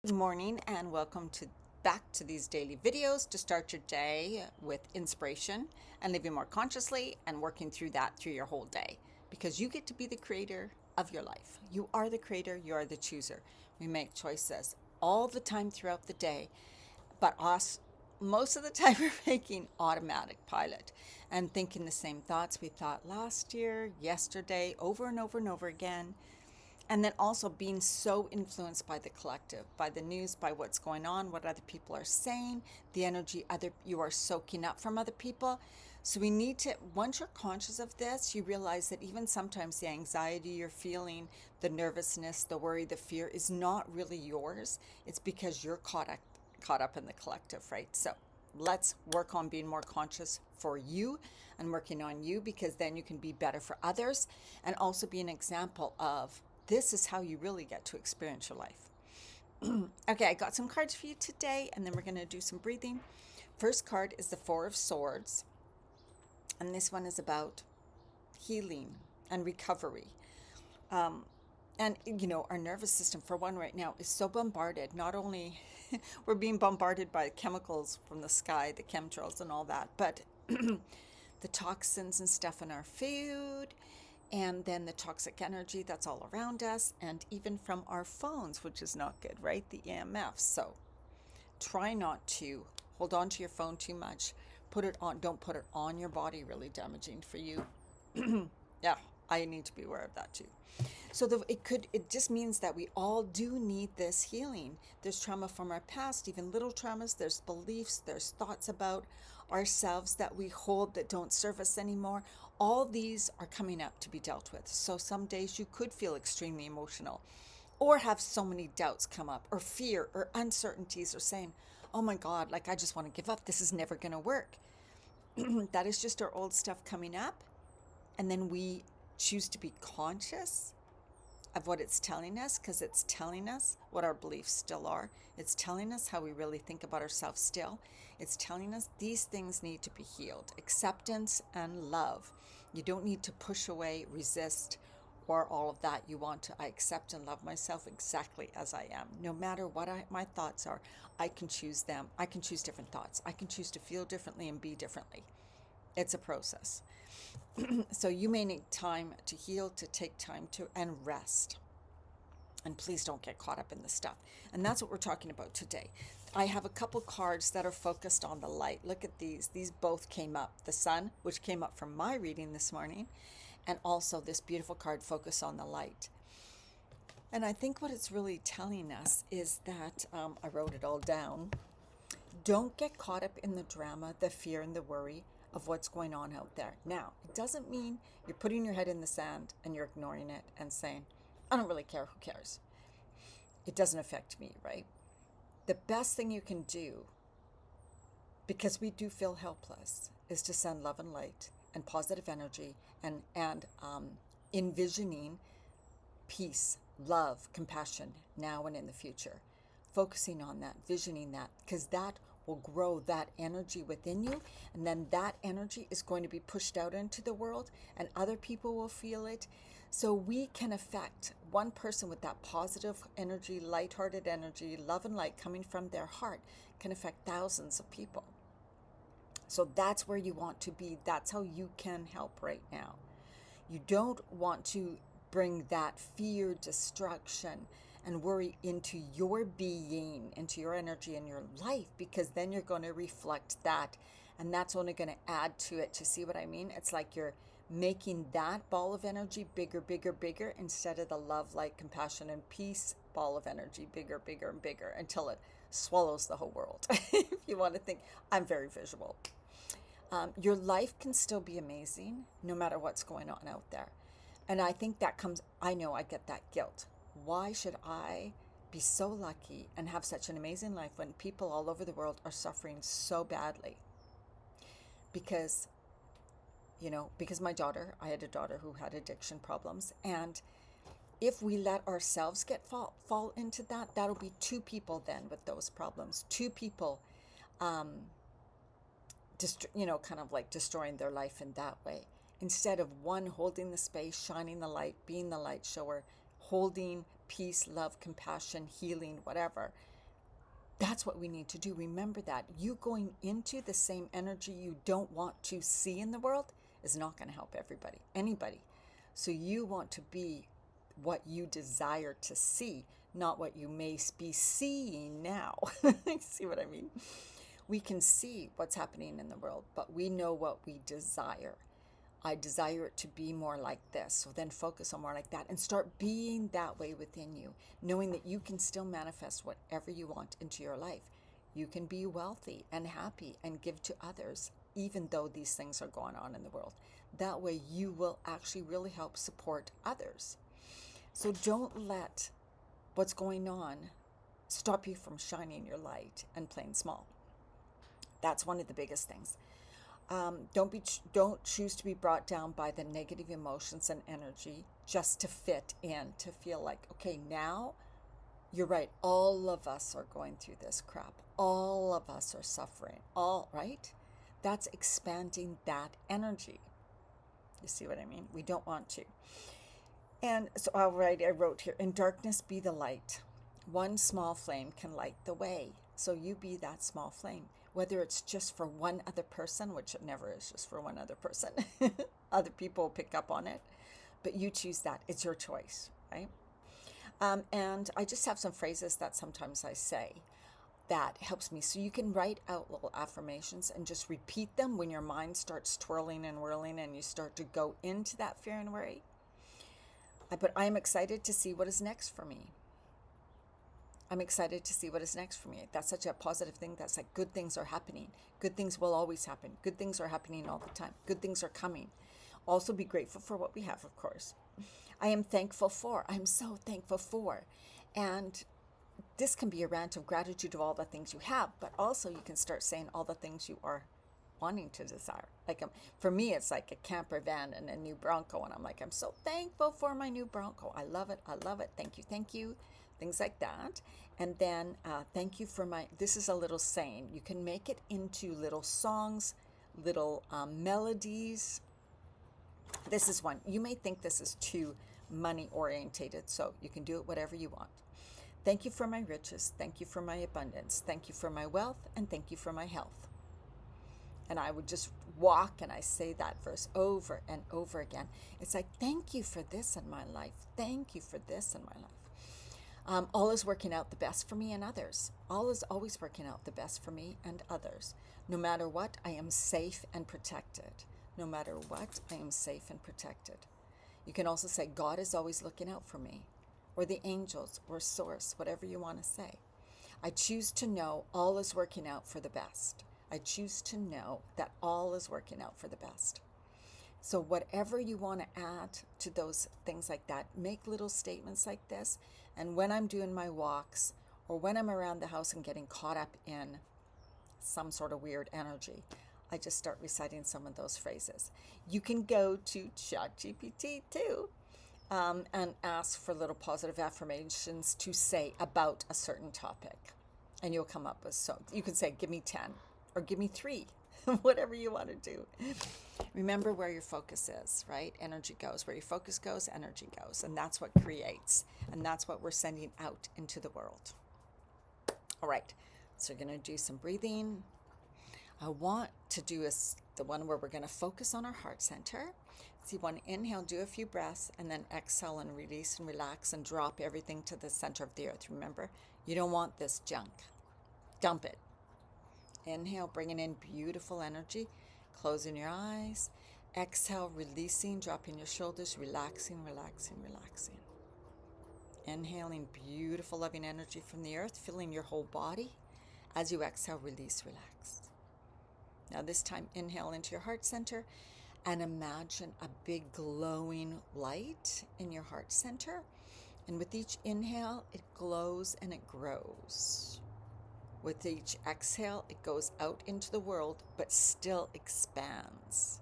Good morning and welcome to back to these daily videos to start your day with inspiration and living more consciously and working through that through your whole day because you get to be the creator of your life. You are the creator, you are the chooser. We make choices all the time throughout the day, but us most of the time we're making automatic pilot and thinking the same thoughts we thought last year, yesterday, over and over and over again. And then also being so influenced by the collective, by the news, by what's going on, what other people are saying, the energy other you are soaking up from other people. So we need to, once you're conscious of this, you realize that even sometimes the anxiety you're feeling, the nervousness, the worry, the fear is not really yours. It's because you're caught up in the collective, right? So let's work on being more conscious for you and working on you, because then you can be better for others and also be an example of this is how you really get to experience your life. Okay, I got some cards for you today, and then we're going to do some breathing. First card is the Four of Swords, and this one is about healing and recovery. And our nervous system, for one, right now is so bombarded. Not only we're being bombarded by chemicals from the sky, the chemtrails and all that, but the toxins and stuff in our food, and then the toxic energy that's all around us, and even from our phones, which is not good, right? The EMFs. So try not to hold on to your phone too much. Put it on, don't put it on your body, really damaging for you. Yeah, I need to be aware of that too. So it just means that we all do need this healing. There's trauma from our past, even little traumas. There's beliefs, there's thoughts about ourselves that we hold that don't serve us anymore. All these are coming up to be dealt with. So some days you could feel extremely emotional or have so many doubts come up, or fear or uncertainties, or saying, oh my God, like I just want to give up. This is never going to work. That is just our old stuff coming up. And then we choose to be conscious of what it's telling us, because it's telling us what our beliefs still are. It's telling us how we really think about ourselves still. It's telling us these things need to be healed. Acceptance and love. You don't need to push away, resist, or all of that. You want to, I accept and love myself exactly as I am. No matter what my thoughts are, I can choose them. I can choose different thoughts. I can choose to feel differently and be differently. It's a process. So you may need time to heal, to take time to, and rest. And please don't get caught up in the stuff. And that's what we're talking about today. I have a couple cards that are focused on the light. Look at these. These both came up. The sun, which came up from my reading this morning, and also this beautiful card, focus on the light. And I think what it's really telling us is that, I wrote it all down. Don't get caught up in the drama, the fear, and the worry of what's going on out there. Now, it doesn't mean you're putting your head in the sand and you're ignoring it and saying, I don't really care, who cares? It doesn't affect me, right? The best thing you can do, because we do feel helpless, is to send love and light and positive energy, and envisioning peace, love, compassion now and in the future. Focusing on that, visioning that, because that will grow that energy within you, and then that energy is going to be pushed out into the world, and other people will feel it. So we can affect one person with that positive energy, lighthearted energy, love and light coming from their heart, can affect thousands of people. So that's where you want to be. That's how you can help right now. You don't want to bring that fear, destruction, and worry into your being, into your energy and your life, because then you're going to reflect that. And that's only going to add to it. To see what I mean? It's like you're making that ball of energy bigger, bigger, bigger, instead of the love, light, compassion, and peace ball of energy bigger, bigger, and bigger, until it swallows the whole world. If you want to think, I'm very visual. Your life can still be amazing no matter what's going on out there. And I think that comes, I know I get that guilt. Why should I be so lucky and have such an amazing life when people all over the world are suffering so badly? Because, because I had a daughter who had addiction problems. And if we let ourselves fall into that, that'll be two people then with those problems. Two people, kind of like destroying their life in that way, instead of one holding the space, shining the light, being the light shower, holding peace, love, compassion, healing, whatever. That's what we need to do. Remember that. You going into the same energy you don't want to see in the world is not going to help anybody. So you want to be what you desire to see, not what you may be seeing now. See what I mean? We can see what's happening in the world, but we know what we desire. I desire it to be more like this. So then focus on more like that and start being that way within you, knowing that you can still manifest whatever you want into your life. You can be wealthy and happy and give to others, even though these things are going on in the world. That way you will actually really help support others. So don't let what's going on stop you from shining your light and playing small. That's one of the biggest things. Don't choose to be brought down by the negative emotions and energy just to fit in, to feel like, okay, now you're right. All of us are going through this crap. All of us are suffering. All right. That's expanding that energy. You see what I mean? We don't want to. And so I wrote here, in darkness be the light. One small flame can light the way. So you be that small flame. Whether it's just for one other person, which it never is just for one other person. Other people pick up on it. But you choose that. It's your choice, right? And I just have some phrases that sometimes I say that helps me. So you can write out little affirmations and just repeat them when your mind starts twirling and whirling and you start to go into that fear and worry. But I am excited to see what is next for me. I'm excited to see what is next for me. That's such a positive thing. That's like good things are happening. Good things will always happen. Good things are happening all the time. Good things are coming. Also be grateful for what we have, of course. I am thankful for. I'm so thankful for. And this can be a rant of gratitude of all the things you have, but also you can start saying all the things you are wanting to desire. Like for me, it's like a camper van and a new Bronco. And I'm like, I'm so thankful for my new Bronco. I love it. I love it. Thank you. Thank you. Things like that. And then thank you for this is a little saying. You can make it into little songs, little melodies. This is one. You may think this is too money orientated, so you can do it whatever you want. Thank you for my riches. Thank you for my abundance. Thank you for my wealth. And thank you for my health. And I would just walk and I say that verse over and over again. It's like, thank you for this in my life. Thank you for this in my life. All is working out the best for me and others. All is always working out the best for me and others. No matter what, I am safe and protected. No matter what, I am safe and protected. You can also say, God is always looking out for me, or the angels, or source, whatever you want to say. I choose to know all is working out for the best. I choose to know that all is working out for the best. So whatever you want to add to those things like that, make little statements like this. And when I'm doing my walks or when I'm around the house and getting caught up in some sort of weird energy, I just start reciting some of those phrases. You can go to ChatGPT too and ask for little positive affirmations to say about a certain topic. And you'll come up with, so you can say, give me 10 or give me 3, whatever you want to do. Remember where your focus is, right? Energy goes. Where your focus goes, energy goes. And that's what creates. And that's what we're sending out into the world. All right. So you're going to do some breathing. I want to do the one where we're going to focus on our heart center. So you want to inhale, do a few breaths, and then exhale and release and relax and drop everything to the center of the earth. Remember, you don't want this junk. Dump it. Inhale, bringing in beautiful energy. Closing your eyes. Exhale, releasing, dropping your shoulders, relaxing, relaxing, relaxing. Inhaling beautiful loving energy from the earth, filling your whole body. As you exhale, release, relax. Now this time, inhale into your heart center and imagine a big glowing light in your heart center. And with each inhale, it glows and it grows. With each exhale, it goes out into the world, but still expands.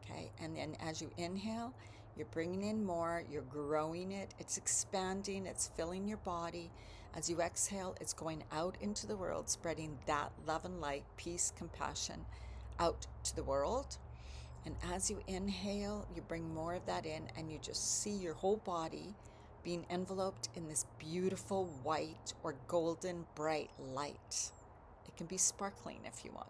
Okay, and then as you inhale, you're bringing in more, you're growing it, it's expanding, it's filling your body. As you exhale, it's going out into the world, spreading that love and light, peace, compassion out to the world. And as you inhale, you bring more of that in, and you just see your whole body being enveloped in this beautiful white or golden bright light. It can be sparkling if you want.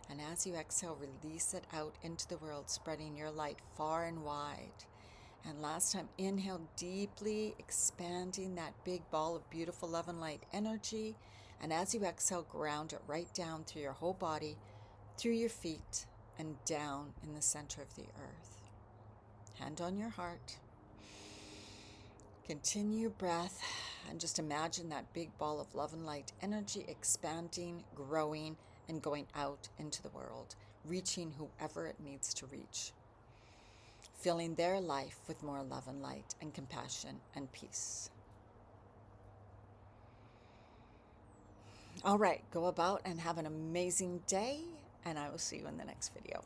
And as you exhale, release it out into the world, spreading your light far and wide. And last time, inhale deeply, expanding that big ball of beautiful love and light energy. And as you exhale, ground it right down through your whole body, through your feet, and down in the center of the earth. Hand on your heart. Continue your breath and just imagine that big ball of love and light energy expanding, growing, and going out into the world, reaching whoever it needs to reach, filling their life with more love and light and compassion and peace. All right, go about and have an amazing day, and I will see you in the next video.